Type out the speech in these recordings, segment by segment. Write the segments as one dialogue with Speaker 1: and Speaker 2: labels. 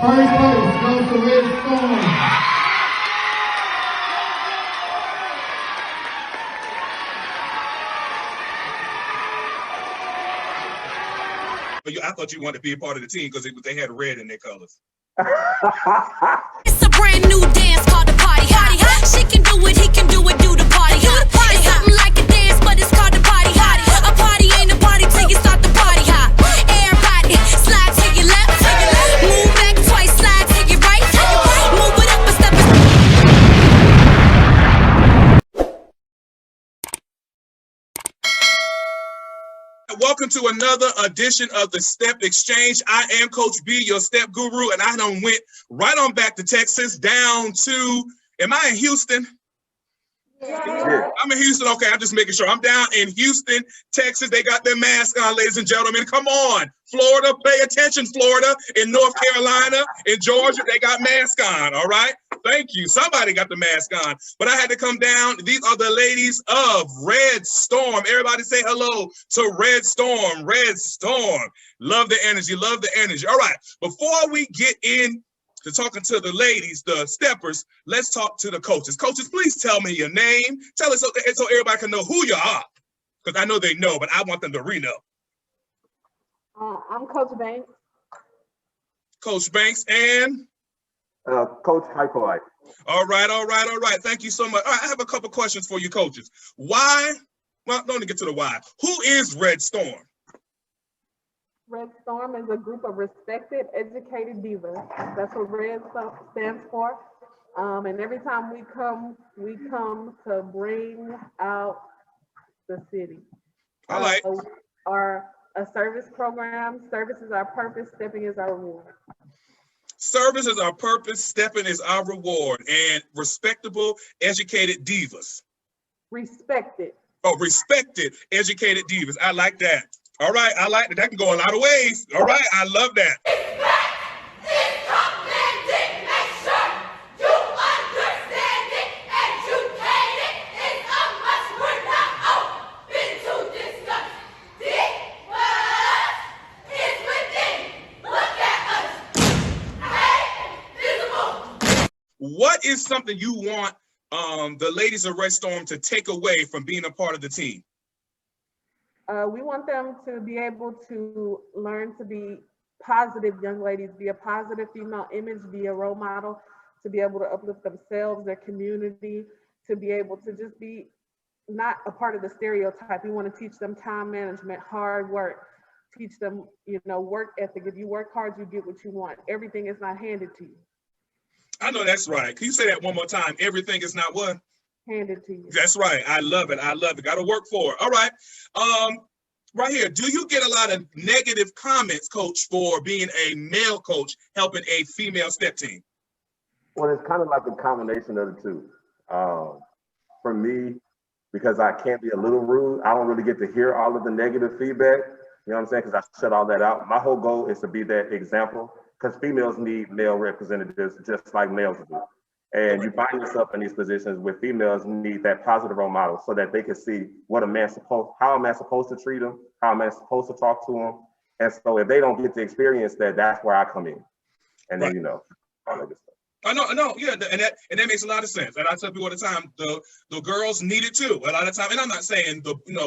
Speaker 1: First place goes to Red Storm.
Speaker 2: I thought you wanted to be a part of the team because they had red in their colors.
Speaker 3: It's a brand new dance called the party hot. She can do it, he can do it, do the party hot. It's something like a dance, but it's called the party hot. A party ain't a party till you start the party hot. Everybody, slide to your left, move back twice, slide to your right, move it up a step.
Speaker 2: Welcome to another edition of the Step Exchange. I am Coach B, your step guru, and I done went right on back to Texas, down to, am I in Houston?
Speaker 1: Yeah.
Speaker 2: I'm in Houston. Okay, I'm just making sure. I'm down in Houston, Texas. They got their mask on, ladies and gentlemen. Come on. Florida, pay attention, Florida. In North Carolina, in Georgia, they got masks on, all right? Thank you. Somebody got the mask on. But I had to come down. These are the ladies of R.E.D Storm. Everybody say hello to R.E.D Storm. R.E.D Storm. Love the energy. Love the energy. All right. Before we get in to talking to the ladies, the steppers, let's talk to the coaches. Coaches, please tell me your name. Tell us so everybody can know who you are. Because I know they know, but I want them to re-know.
Speaker 4: I'm Coach Banks.
Speaker 2: Coach Banks and?
Speaker 5: Coach Hypolite.
Speaker 2: All right. Thank you so much. All right, I have a couple questions for you, coaches. Why? Well, don't get to the why. Who is R.E.D Storm?
Speaker 4: R.E.D Storm is a group of respected, educated divas. That's what R.E.D stands for. And every time we come to bring out the city.
Speaker 2: I like.
Speaker 4: A service program. Service is our purpose. Stepping is our reward.
Speaker 2: Service is our purpose. Stepping is our reward. And respectable, educated divas.
Speaker 4: Respected.
Speaker 2: Oh, respected, educated divas. I like that. All right, I like that. That can go a lot of ways. All right, I love that. What is something you want the ladies of R.E.D Storm to take away from being a part of the team?
Speaker 4: We want them to be able to learn to be positive young ladies, be a positive female image, be a role model, to be able to uplift themselves, their community, to be able to just be not a part of the stereotype. We want to teach them time management, hard work, teach them, work ethic. If you work hard, you get what you want. Everything is not handed to you.
Speaker 2: I know that's right. Can you say that one more time? Everything is not what?
Speaker 4: Handed to you.
Speaker 2: That's right. I love it. I love it. Got to work for it. All right. Right here. Do you get a lot of negative comments, coach, for being a male coach helping a female step team?
Speaker 5: Well, it's kind of like a combination of the two. For me, because I can't be a little rude, I don't really get to hear all of the negative feedback. You know what I'm saying? Because I shut all that out. My whole goal is to be that example. Because females need male representatives just like males do. And you find yourself in these positions where females need that positive role model so that they can see what how am I supposed to treat them? How am I supposed to talk to them? And so if they don't get to experience that, that's where I come in. And then, all that good stuff.
Speaker 2: I know, yeah, and that makes a lot of sense. And I tell people all the time, the girls need it too. A lot of time, and I'm not saying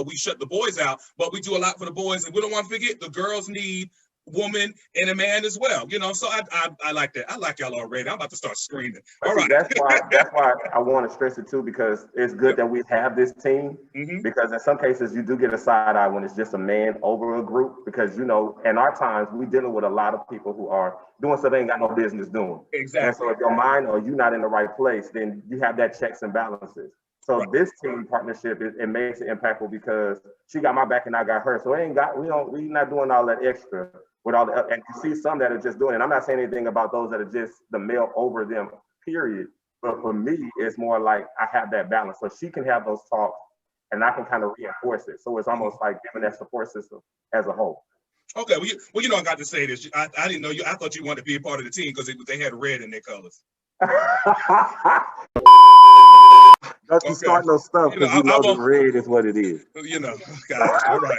Speaker 2: we shut the boys out, but we do a lot for the boys, and we don't want to forget the girls need woman and a man as well, so I like that. I like y'all already. I'm about to start screaming. All right.
Speaker 5: That's why I want to stress it too, because it's good that we have this team, because in some cases you do get a side eye when it's just a man over a group, because in our times we dealing with a lot of people who are doing stuff they ain't got no business doing.
Speaker 2: Exactly.
Speaker 5: And so if your mind or you're not in the right place, then you have that checks and balances. So this team partnership, it makes it impactful because she got my back and I got her. So we not doing all that extra with all the, and you see some that are just doing it. I'm not saying anything about those that are just the male over them, period. But for me, it's more like I have that balance. So she can have those talks and I can kind of reinforce it. So it's almost like giving that support system as a whole.
Speaker 2: Okay, well, I got to say this. I didn't know you. I thought you wanted to be a part of the team because they had red in their colors.
Speaker 5: Don't you
Speaker 2: Okay.
Speaker 5: start no stuff
Speaker 2: You know,
Speaker 5: because you
Speaker 2: I
Speaker 5: know the
Speaker 2: won't.
Speaker 5: red is what it is.
Speaker 2: You know, God, all right.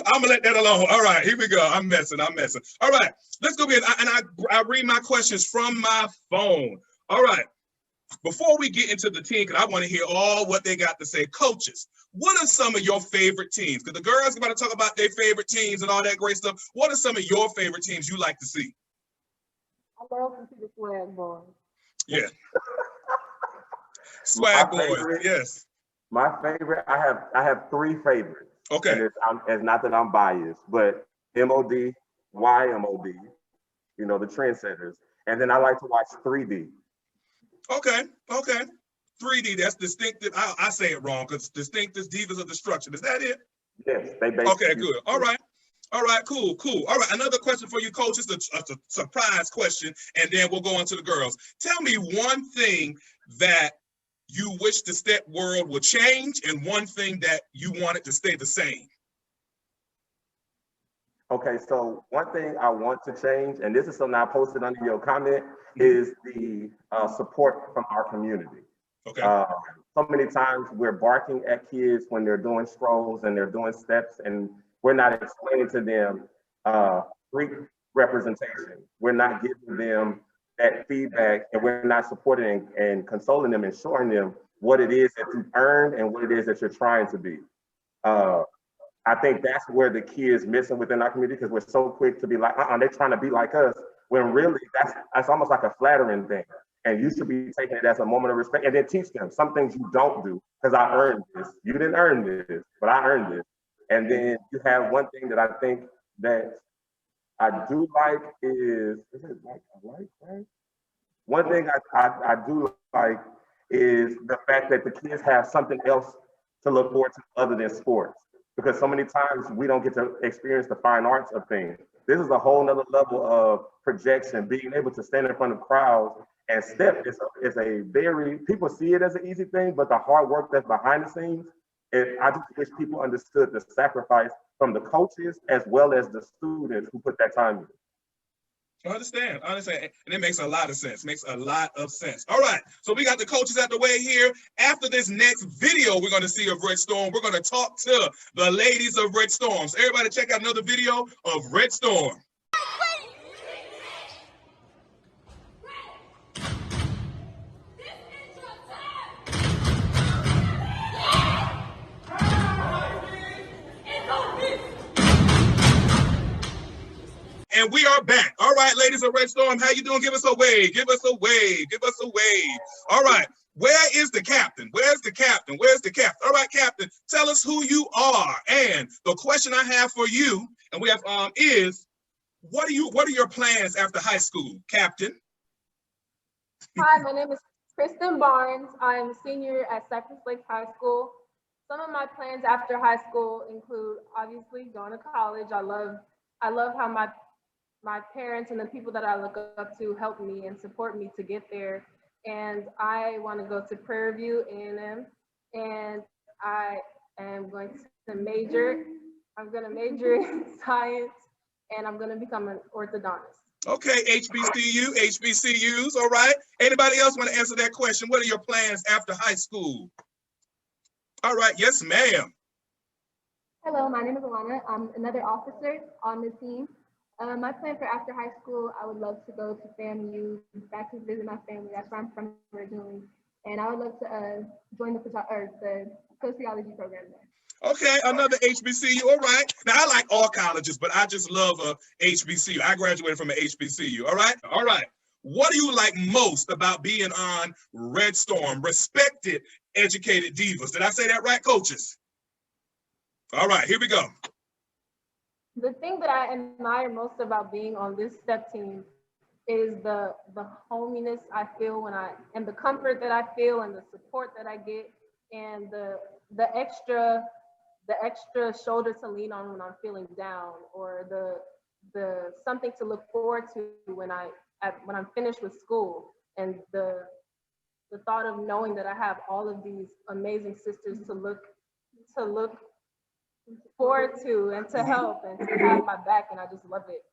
Speaker 2: I'm gonna let that alone. All right, here we go. I'm messing. All right, let's go ahead. I read my questions from my phone. All right. Before we get into the team, because I want to hear all what they got to say. Coaches, what are some of your favorite teams? Because the girls are about to talk about their favorite teams and all that great stuff. What are some of your favorite teams you like to see?
Speaker 4: I love to see the swag boys.
Speaker 2: Yeah. Swag boys.
Speaker 5: favorite-
Speaker 2: Yes.
Speaker 5: My favorite, I have three favorites.
Speaker 2: Okay.
Speaker 5: And it's not that I'm biased, but MOD, YMOD, you know, the trendsetters. And then I like to watch 3D.
Speaker 2: Okay. 3D, that's distinctive. I say it wrong because distinctive divas of destruction. Is that it?
Speaker 5: Yes, they basically.
Speaker 2: Okay, good. All right, cool. All right, another question for you, coach. It's a surprise question, and then we'll go on to the girls. Tell me one thing that you wish the step world would change and one thing that you want it to stay the same.
Speaker 5: Okay, so one thing I want to change, and this is something I posted under your comment, is the support from our community.
Speaker 2: Okay.
Speaker 5: So many times we're barking at kids when they're doing strolls and they're doing steps, and we're not explaining to them Greek representation. We're not giving them that feedback, and we're not supporting and consoling them and showing them what it is that you've earned and what it is that you're trying to be. I think that's where the key is missing within our community, because we're so quick to be like, they're trying to be like us, when really that's almost like a flattering thing. And you should be taking it as a moment of respect and then teach them some things you don't do, because I earned this. You didn't earn this, but I earned this. And then you have one thing that I think that I do like is it like I like, right? One thing I do like is the fact that the kids have something else to look forward to other than sports. Because so many times we don't get to experience the fine arts of things. This is a whole nother level of projection, being able to stand in front of crowds and step is a very, people see it as an easy thing, but the hard work that's behind the scenes, I just wish people understood the sacrifice from the coaches as well as the students who put that time in.
Speaker 2: I understand, and it makes a lot of sense. All right, so we got the coaches out the way here. After this next video we're going to see of Red Storm, we're going to talk to the ladies of Red Storm. So everybody check out another video of Red Storm. And we are back. All right, ladies of Red Storm, how you doing? Give us a wave. All right, where is the captain? Where's the captain? All right, captain, tell us who you are. And the question I have for you, and we have is, what are your plans after high school, captain?
Speaker 6: Hi, my name is Kristen Barnes. I'm a senior at Cypress Lake High School. Some of my plans after high school include obviously going to college. I love how my parents and the people that I look up to help me and support me to get there. And I want to go to Prairie View A&M, and I am going to major. I'm going to major in science, and I'm going to become an orthodontist.
Speaker 2: Okay, HBCUs, all right. Anybody else want to answer that question? What are your plans after high school? All right, yes, ma'am.
Speaker 7: Hello, my name is Alana. I'm another officer on the team. My plan for after high school, I would love to go to FAMU, back to visit my family. That's where I'm from originally. And I would love to join the sociology program there.
Speaker 2: Okay, another HBCU. All right. Now, I like all colleges, but I just love a HBCU. I graduated from an HBCU. All right. What do you like most about being on Red Storm? Respected, educated divas. Did I say that right, coaches? All right, here we go.
Speaker 6: The thing that I admire most about being on this step team is the hominess I feel and the comfort that I feel and the support that I get, and the extra shoulder to lean on when I'm feeling down, or the something to look forward to when I'm finished with school, and the thought of knowing that I have all of these amazing sisters to look forward to and to help and to have my back, and I just love it.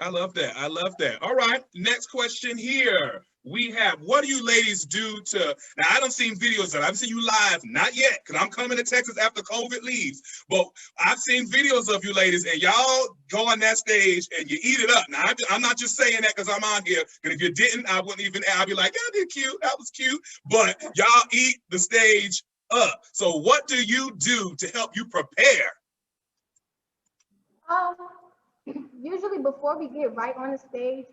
Speaker 2: I love that. I love that. All right. Next question here. We have, what do you ladies do to, now I don't seen videos of it. I've seen you live, not yet, because I'm coming to Texas after COVID leaves. But I've seen videos of you ladies, and y'all go on that stage and you eat it up. Now, I'm not just saying that because I'm on here, because if you didn't, I wouldn't even, I'd be like, yeah, they're cute. That was cute. But y'all eat the stage up. So what do you do to help you prepare?
Speaker 7: Usually before we get right on the stage,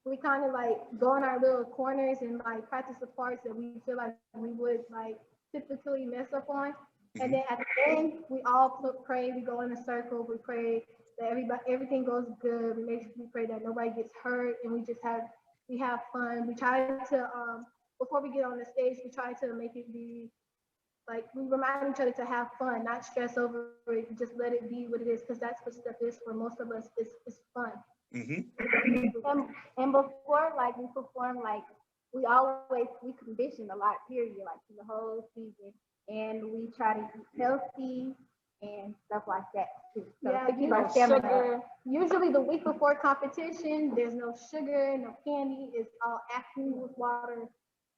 Speaker 7: we kind of like go in our little corners and like practice the parts that we feel like we would like typically mess up on. And then at the end, we all pray. We go in a circle. We pray that everything goes good. We pray that nobody gets hurt, and we have fun. We try to before we get on the stage, we try to make it be like we remind each other to have fun, not stress over it. Just let it be what it is, because that's what stuff is for most of us. It's fun.
Speaker 8: And before like we perform, like we condition a lot, period, like for the whole season, and we try to eat healthy and stuff like that too. So
Speaker 7: Yeah,
Speaker 8: to keep our stamina up.
Speaker 7: Usually the week before competition, there's no sugar, no candy. It's all active with water,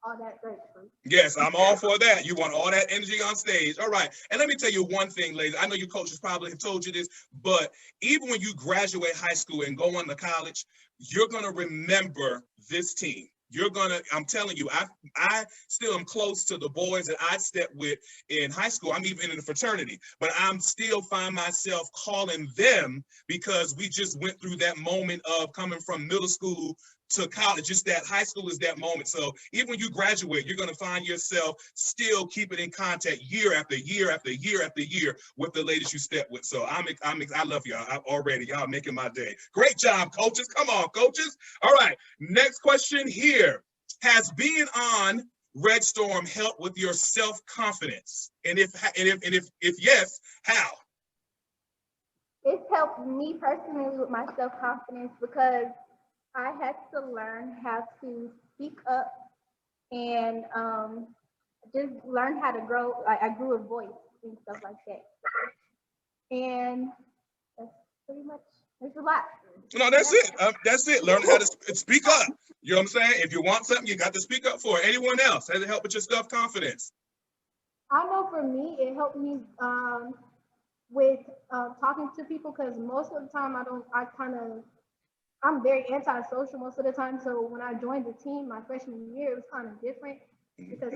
Speaker 7: all that great food.
Speaker 2: Yes, I'm all for that. You want all that energy on stage. All right. And let me tell you one thing, ladies. I know your coaches probably have told you this, but even when you graduate high school and go on to college, you're going to remember this team. You're gonna, I'm telling you, I still am close to the boys that I stepped with in high school. I'm even in the fraternity, but I'm still find myself calling them because we just went through that moment of coming from middle school to college. Just that high school is that moment. So even when you graduate, you're gonna find yourself still keeping in contact year after year after year after year with the ladies you step with. So I love y'all already. Y'all making my day. Great job, coaches. Come on, coaches. All right, next question here. Has being on Red Storm helped with your self-confidence? And if yes, how?
Speaker 8: It's helped me personally with my self-confidence because I had to learn how to speak up and just learn how to grow. Like I grew a voice and stuff like that. And that's pretty much, there's a lot.
Speaker 2: No, that's it. That's it. Learn how to speak up. You know what I'm saying? If you want something, you got to speak up for it. Anyone else? Has it helped with your self-confidence?
Speaker 7: I know for me, it helped me with talking to people, because most of the time I'm very antisocial most of the time. So when I joined the team my freshman year, it was kind of different because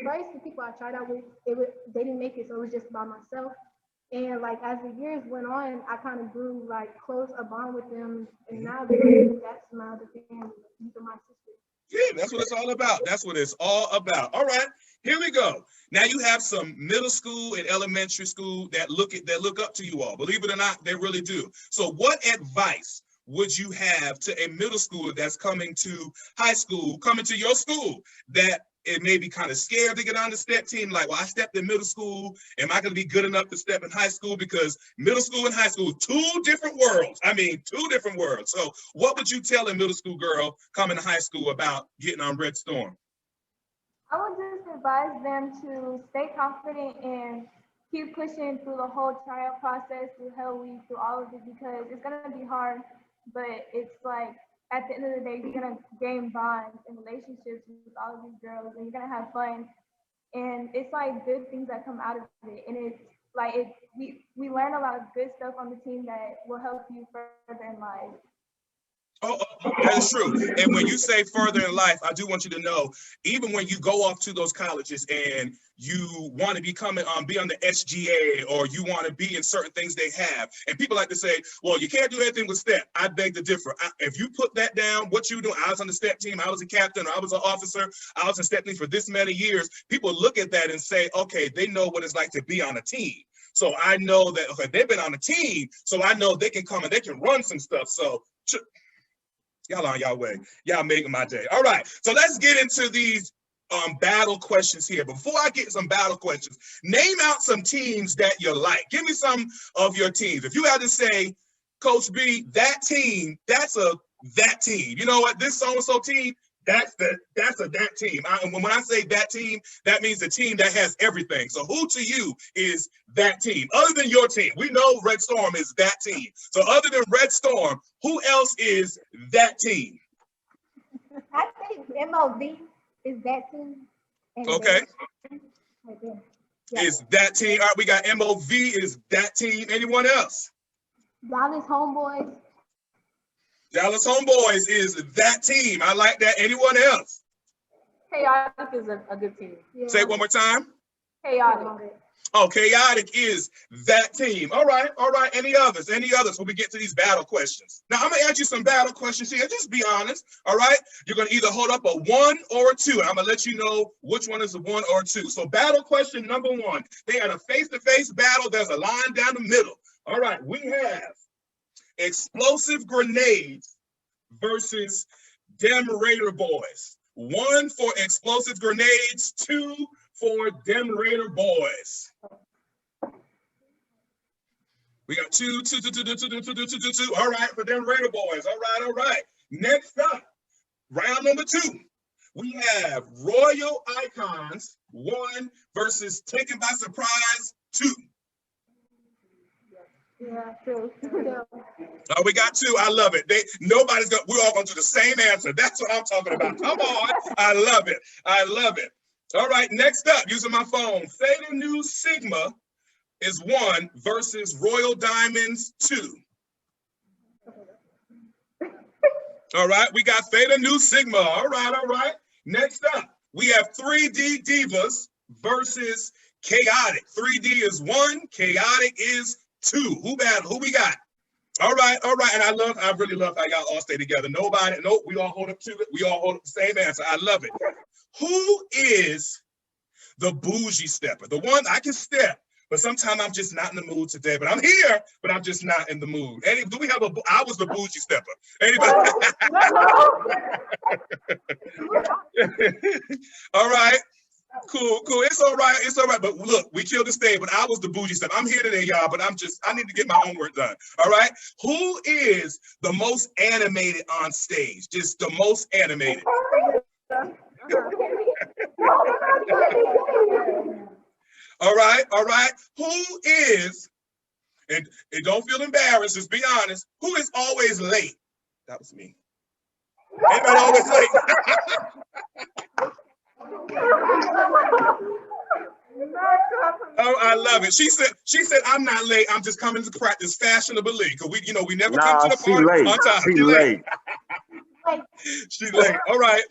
Speaker 7: first the people I tried out with, they didn't make it, so it was just by myself. And like as the years went on, I kind of grew like close a bond with them, and now that's my other family. These are my sisters.
Speaker 2: Yeah, that's what it's all about. That's what it's all about. All right, here we go. Now you have some middle school and elementary school that look up to you all. Believe it or not, they really do. So what advice would you have to a middle schooler that's coming to high school, coming to your school, that it may be kind of scared to get on the step team? Like, well, I stepped in middle school. Am I going to be good enough to step in high school? Because middle school and high school, two different worlds. I mean, two different worlds. So what would you tell a middle school girl coming to high school about getting on Red Storm?
Speaker 6: I would just advise them to stay confident and keep pushing through the whole trial process, through Hell Week, through all of it, because it's going to be hard, but it's like, at the end of the day, you're gonna gain bonds and relationships with all of these girls, and you're gonna have fun. And it's like good things that come out of it. And it's like we learn a lot of good stuff on the team that will help you further in life.
Speaker 2: Oh, that is true. And when you say further in life, I do want you to know, even when you go off to those colleges and you want to be on the SGA, or you want to be in certain things they have, and people like to say, well, you can't do anything with step. I beg to differ. If you put that down, what you doing? I was on the step team, I was a captain, or I was an officer, I was in step team for this many years. People look at that and say, okay, they know what it's like to be on a team. So I know that, okay, they've been on a team, so I know they can come and they can run some stuff. So y'all on y'all way. Y'all making my day. All right, so let's get into these battle questions here. Before I get some battle questions, name out some teams that you like. Give me some of your teams. If you had to say, Coach B, that team, that team. You know what? This so-and-so team, That's a that team. And when I say that team, that means the team that has everything. So who to you is that team? Other than your team, we know Red Storm is that team. So other than Red Storm, who else is that team?
Speaker 8: I think MOV is that team.
Speaker 2: Okay.
Speaker 8: Right there. Yeah.
Speaker 2: Is that team? All right, we got MOV is that team. Anyone else?
Speaker 8: Dallas Homeboys.
Speaker 2: Dallas Homeboys is that team. I like that. Anyone else?
Speaker 6: Chaotic is a good team.
Speaker 8: Yeah.
Speaker 2: Say it one more time.
Speaker 6: Chaotic.
Speaker 2: Oh, Chaotic is that team. All right, all right. Any others? Any others when we get to these battle questions? Now, I'm going to ask you some battle questions here. Just be honest, all right? You're going to either hold up a 1 or a 2, and I'm going to let you know which one is a 1 or a 2. So battle question number 1. They had a face-to-face battle. There's a line down the middle. All right, we have explosive grenades versus Dem Raider boys. 1 for explosive grenades, 2 for Dem Raider boys. We got 2. All right, for Dem Raider boys. All right, all right. Next up, round number 2. We have Royal Icons 1 versus Taken by Surprise 2.
Speaker 8: Yeah, true.
Speaker 2: Oh, we got 2. I love it. We're all going to do the same answer. That's what I'm talking about. Come on. I love it. I love it. All right, next up, using my phone, Theta Nu Sigma is 1 versus Royal Diamonds 2. All right, we got Theta Nu Sigma. All right, all right. Next up, we have 3D Divas versus Chaotic. 3D is 1, Chaotic is 2. Who we got? All right, all right. And I really love how y'all all stay together. We all hold up to it. We all hold up the same answer. I love it. Who is the bougie stepper? The one I can step, but sometimes I'm just not in the mood today. But I'm here, but I'm just not in the mood. Do we have I was the bougie stepper. Anybody? All right. Cool. It's all right. It's all right. But look, we killed the stage, but I was the bougie stepper. I'm here today, y'all, but I need to get my homework done. All right. Who is the most animated on stage? Just the most animated. All right, all right. Who is, and don't feel embarrassed, just be honest, who is always late? That was me. Anybody always late? Oh, I love it. She said, I'm not late. I'm just coming to practice fashionably. Because we never come to the party on time.
Speaker 5: She's late.
Speaker 2: She's late. All right.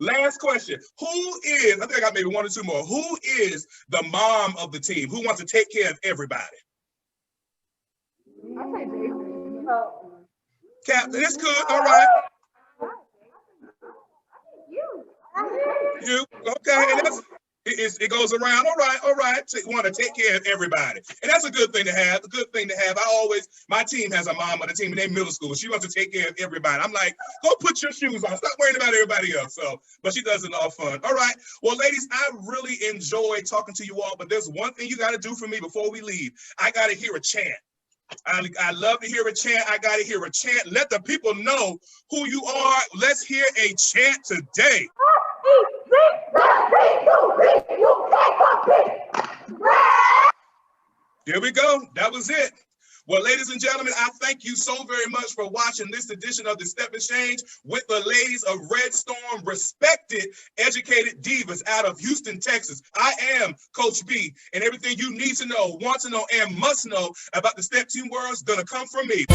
Speaker 2: Last question. Who is, I think I got maybe 1 or 2 more. Who is the mom of the team? Who wants to take care of everybody? Captain, that's good. All right. You. Okay. And it goes around. All right. All right. So you want to take care of everybody. And that's a good thing to have. A good thing to have. My team has a mom on the team in their middle school. She wants to take care of everybody. I'm like, go put your shoes on. Stop worrying about everybody else. But she does it all fun. All right. Well, ladies, I really enjoy talking to you all, but there's one thing you got to do for me before we leave. I got to hear a chant. I love to hear a chant. I got to hear a chant. Let the people know who you are. Let's hear a chant today. Here we go. That was it. Well, ladies and gentlemen, I thank you so very much for watching this edition of the Step Exchange with the ladies of Red Storm, respected, educated divas out of Houston, Texas. I am Coach B, and everything you need to know, want to know, and must know about the Step Team world is going to come from me.